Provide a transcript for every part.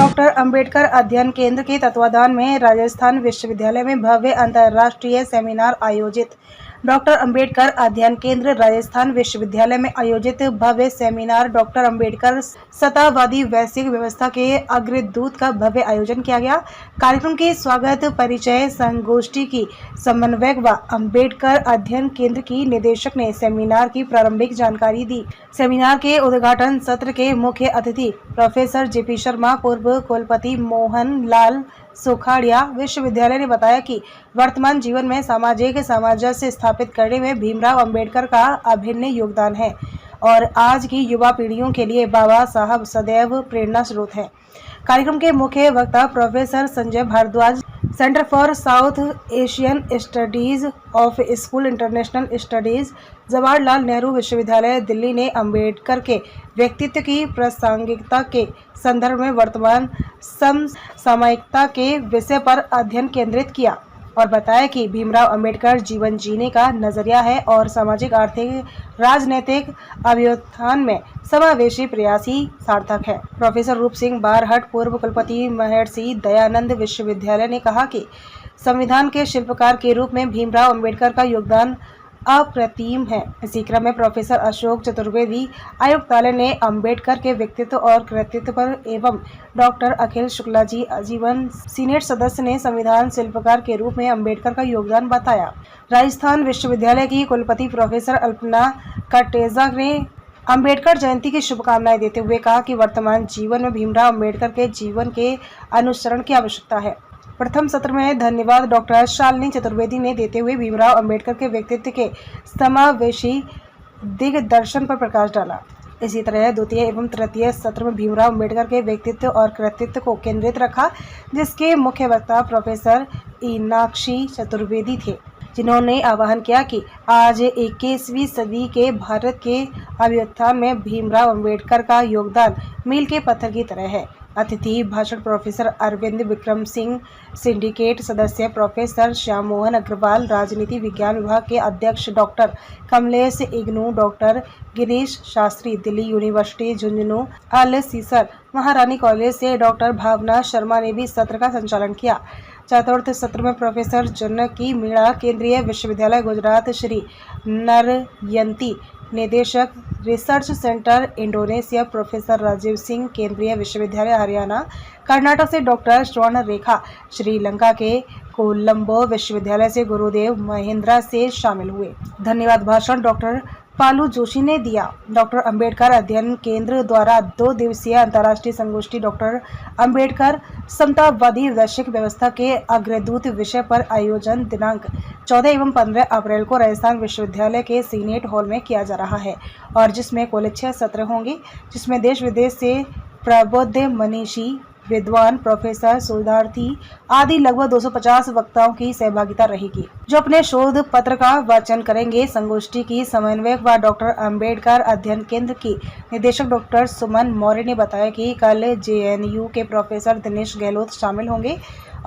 Doctor Ambedkar अध्ययन केंद्र के तत्वाधान में राजस्थान विश्वविद्यालय में भव्य अंतर्राष्ट्रीय सेमिनार आयोजित। डॉक्टर अंबेडकर अध्ययन केंद्र राजस्थान विश्वविद्यालय में आयोजित भव्य सेमिनार डॉक्टर अंबेडकर शताब्दी वैश्विक व्यवस्था के अग्रदूत का भव्य आयोजन किया गया। कार्यक्रम के स्वागत परिचय संगोष्ठी की समन्वयक व अंबेडकर अध्ययन केंद्र की निदेशक ने सेमिनार की प्रारंभिक जानकारी दी। सेमिनार के उद्घाटन सत्र के मुख्य अतिथि प्रोफेसर जेपी शर्मा, पूर्व कुलपति मोहन लाल सुखाड़िया विश्वविद्यालय ने बताया कि वर्तमान जीवन में सामाजिक सामंजस्य स्थापित करने में भीमराव अंबेडकर का अभिन्न योगदान है और आज की युवा पीढ़ियों के लिए बाबा साहब सदैव प्रेरणा स्रोत है। कार्यक्रम के मुख्य वक्ता professor Sanjay Bhardwaj, centre for South Asian studies of school international studies, Jawaharlal Nehru विश्वविद्यालय दिल्ली ने अंबेडकर के व्यक्तित्व की प्रासंगिकता के संदर्भ में वर्तमान समसामयिकता के विषय पर अध्ययन केंद्रित किया और बताया कि भीमराव अंबेडकर जीवन जीने का नजरिया है और सामाजिक, आर्थिक, राजनीतिक अभ्युत्थान में समावेशी प्रयास ही सार्थक है। प्रोफेसर रूप सिंह बारहट, पूर्व कुलपति महर्षि दयानंद विश्वविद्यालय ने कहा कि संविधान के शिल्पकार के रूप में भीमराव अंबेडकर का योगदान अप्रतिम है। इसी क्रम में प्रोफेसर अशोक चतुर्वेदी आयुक्तालय ने अंबेडकर के व्यक्तित्व और कृतित्व पर एवं डॉक्टर अखिल शुक्ला जी आजीवन सीनेट सदस्य ने संविधान शिल्पकार के रूप में अंबेडकर का योगदान बताया। राजस्थान विश्वविद्यालय की कुलपति प्रोफेसर अल्पना कटेजा ने अंबेडकर जयंती की शुभकामनाएं देते हुए कहा कि वर्तमान जीवन में भीमराव अंबेडकर के जीवन के अनुसरण की आवश्यकता है। प्रथम सत्र में धन्यवाद डॉक्टर शालिनी चतुर्वेदी ने देते हुए भीमराव अंबेडकर के व्यक्तित्व के समावेशी दिग्दर्शन पर प्रकाश डाला। इसी तरह द्वितीय एवं तृतीय सत्र में भीमराव अंबेडकर के व्यक्तित्व और कृतित्व को केंद्रित रखा, जिसके मुख्य वक्ता प्रोफेसर ईनाक्षी चतुर्वेदी थे, जिन्होंने आह्वान किया कि आज 21वीं सदी के भारत के अभ्युत्थान में भीमराव अंबेडकर का योगदान मील के पत्थर की तरह है। अतिथि भाषण प्रोफेसर अरविंद विक्रम सिंह, सिंडिकेट सदस्य प्रोफेसर श्याम मोहन अग्रवाल, राजनीति विज्ञान विभाग के अध्यक्ष doctor Kamlesh IGNOU, doctor Girish Shastri, Delhi university Jhunjhunu, Alsisar Maharani college से डॉक्टर भावना शर्मा ने भी सत्र का संचालन किया। चतुर्थ सत्र में प्रोफेसर जनकी मीणा, केंद्रीय विश्वविद्यालय गुजरात, श्री नरयंती निदेशक research centre Indonesia, professor Rajeev Singh, केंद्रीय विश्वविद्यालय हरियाणा, कर्नाटक से डॉक्टर स्वर्ण रेखा, श्रीलंका के कोलंबो विश्वविद्यालय से गुरुदेव महेंद्रा से शामिल हुए। धन्यवाद भाषण डॉक्टर पालू जोशी ने दिया। डॉक्टर अंबेडकर अध्ययन केंद्र द्वारा 2 दिवसीय अंतर्राष्ट्रीय संगोष्ठी डॉक्टर अंबेडकर समतावादी वैश्विक व्यवस्था के अग्रदूत विषय पर आयोजन दिनांक 14 एवं 15 अप्रैल को राजस्थान विश्वविद्यालय के सीनेट हॉल में किया जा रहा है और जिसमें कुल 6 सत्र होंगे, जिसमें देश विदेश से प्रबुद्ध मनीषी, विद्वान, प्रोफेसर, शोधार्थी आदि लगभग 250 वक्ताओं की सहभागिता रहेगी, जो अपने शोध पत्र का वाचन करेंगे। संगोष्ठी की समन्वयक व डॉक्टर अंबेडकर अध्ययन केंद्र की निदेशक डॉक्टर सुमन मौर्य ने बताया कि कल जेएनयू के प्रोफेसर दिनेश गहलोत शामिल होंगे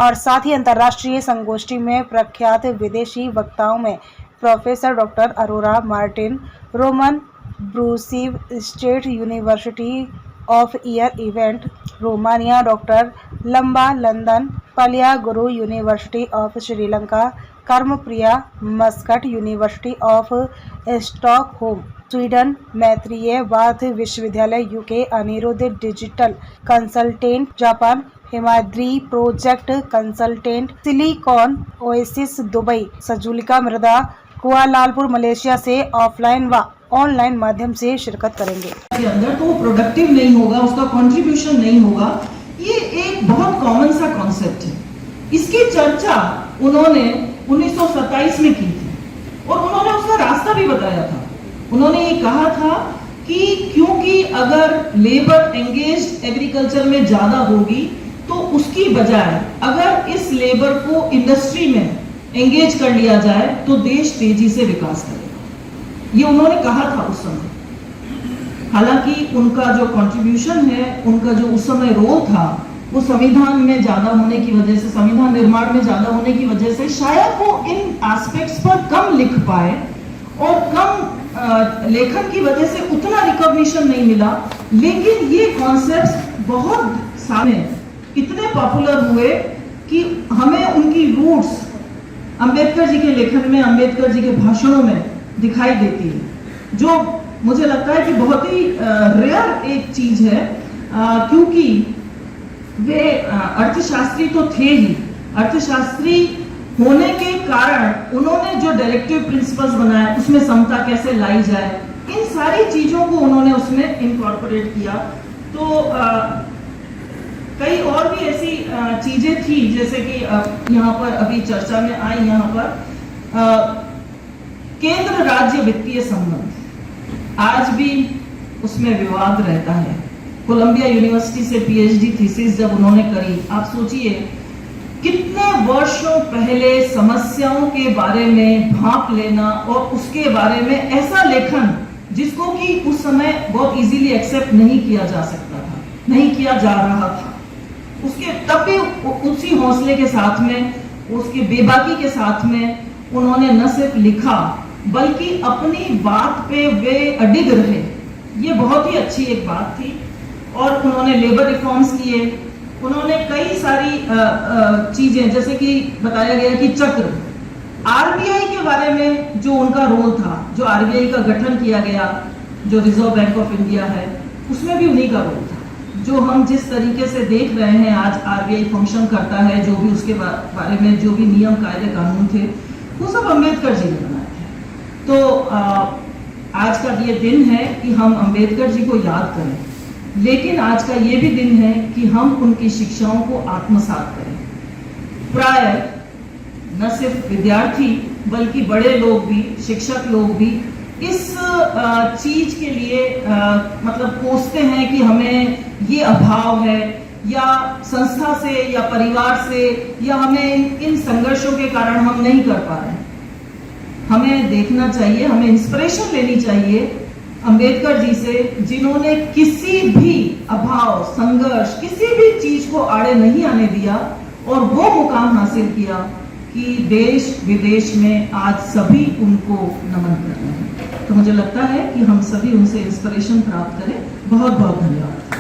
और साथ ही अंतर्राष्ट्रीय संगोष्ठी में प्रख्यात विदेशी वक्ताओं में professor doctor Aurora Martin, Roman ब्रूसिव, स्टेट यूनिवर्सिटी ऑफ ईयर इवेंट रोमानिया, डॉक्टर लंबा लंदन, पलिया गुरु university of Sri Lanka, Karmapriya Muscat university of Stockholm Sweden, Maitreya Bath विश्वविद्यालय UK, Aniruddha digital consultant Japan, Himadri project consultant silicon oasis Dubai, Sajulika मृदा कुआलालंपुर मलेशिया से ऑफलाइन व ऑनलाइन माध्यम से शिरकत करेंगे। के अंदर तो वो प्रोडक्टिव नहीं होगा, उसका कंट्रीब्यूशन नहीं होगा। ये एक बहुत कॉमन सा कॉन्सेप्ट है। इसकी चर्चा उन्होंने 1927 में की थी और उन्होंने उसका रास्ता भी बताया था। उन्होंने ये कहा था कि क्योंकि अगर लेबर एंगेज्ड एग्रीकल्चर में ज्यादा होगी तो उसकी बजाय अगर इस लेबर को इंडस्ट्री में एंगेज कर लिया जाए तो देश तेजी से विकास करेगा। ये उन्होंने कहा था उस समय। हालांकि उनका जो कंट्रीब्यूशन है, उनका जो उस समय रोल था, वो संविधान में ज्यादा होने की वजह से, संविधान निर्माण में ज्यादा होने की वजह से शायद वो इन एस्पेक्ट्स पर कम लिख पाए और कम लेखन की वजह से उतना रिकॉग्निशन नहीं मिला। लेकिन ये कॉन्सेप्ट्स बहुत सारे इतने पॉपुलर हुए कि हमें उनकी रूट्स अंबेडकर जी के लेखन में, अंबेडकर जी के भाषणों में दिखाई देती है, जो मुझे लगता है कि बहुत ही रेयर एक चीज है, क्योंकि वे अर्थशास्त्री तो थे ही। अर्थशास्त्री होने के कारण उन्होंने जो डायरेक्टिव प्रिंसिपल्स बनाए, उसमें समता कैसे लाई जाए, इन सारी चीजों को उन्होंने उसमें इनकॉर्पोरेट किया। तो कई और भी ऐसी चीजें थी, जैसे कि यहाँ पर अभी चर्चा में आई, यहाँ पर केंद्र राज्य वित्तीय संबंध आज भी उसमें विवाद रहता है। कोलंबिया यूनिवर्सिटी से पीएचडी थीसिस जब उन्होंने करी, आप सोचिए कितने वर्षों पहले समस्याओं के बारे में भांप लेना और उसके बारे में ऐसा लेखन जिसको कि उस समय बहुत इजीली एक्सेप्ट नहीं किया जा सकता था, नहीं किया जा रहा था। उसके तब भी उसी हौसले के साथ में, उसके बेबाकी के साथ में उन्होंने न सिर्फ लिखा बल्कि अपनी बात पे वे अडिग रहे। ये बहुत ही अच्छी एक बात थी। और उन्होंने लेबर रिफॉर्म्स किए, उन्होंने कई सारी चीजें, जैसे कि बताया गया कि चक्र, आरबीआई के बारे में जो उनका रोल था, जो आरबीआई का गठन किया गया, जो रिजर्व बैंक ऑफ इंडिया है, उसमें भी उन्हीं का रोल था। जो हम जिस तरीके से देख रहे हैं आज आरबीआई फंक्शन करता है, जो भी उसके बारे में जो भी नियम कायदे कानून थे, वो सब अंबेडकर जी ने बनाए थे। तो आज का ये दिन है कि हम अंबेडकर जी को याद करें, लेकिन आज का ये भी दिन है कि हम उनकी शिक्षाओं को आत्मसात करें। प्राय न सिर्फ विद्यार्थी बल्कि बड़े लोग भी, शिक्षक लोग भी इस चीज के लिए मतलब कोसते हैं कि हमें ये अभाव है, या संस्था से या परिवार से, या हमें इन संघर्षों के कारण हम नहीं कर पा रहे हैं। हमें देखना चाहिए, हमें इंस्पिरेशन लेनी चाहिए अंबेडकर जी से, जिन्होंने किसी भी अभाव, संघर्ष, किसी भी चीज को आड़े नहीं आने दिया और वो मुकाम हासिल किया कि देश विदेश में आज सभी उनको नमन कर रहे हैं। तो मुझे लगता है कि हम सभी उनसे इंस्पिरेशन प्राप्त करें। बहुत बहुत धन्यवाद।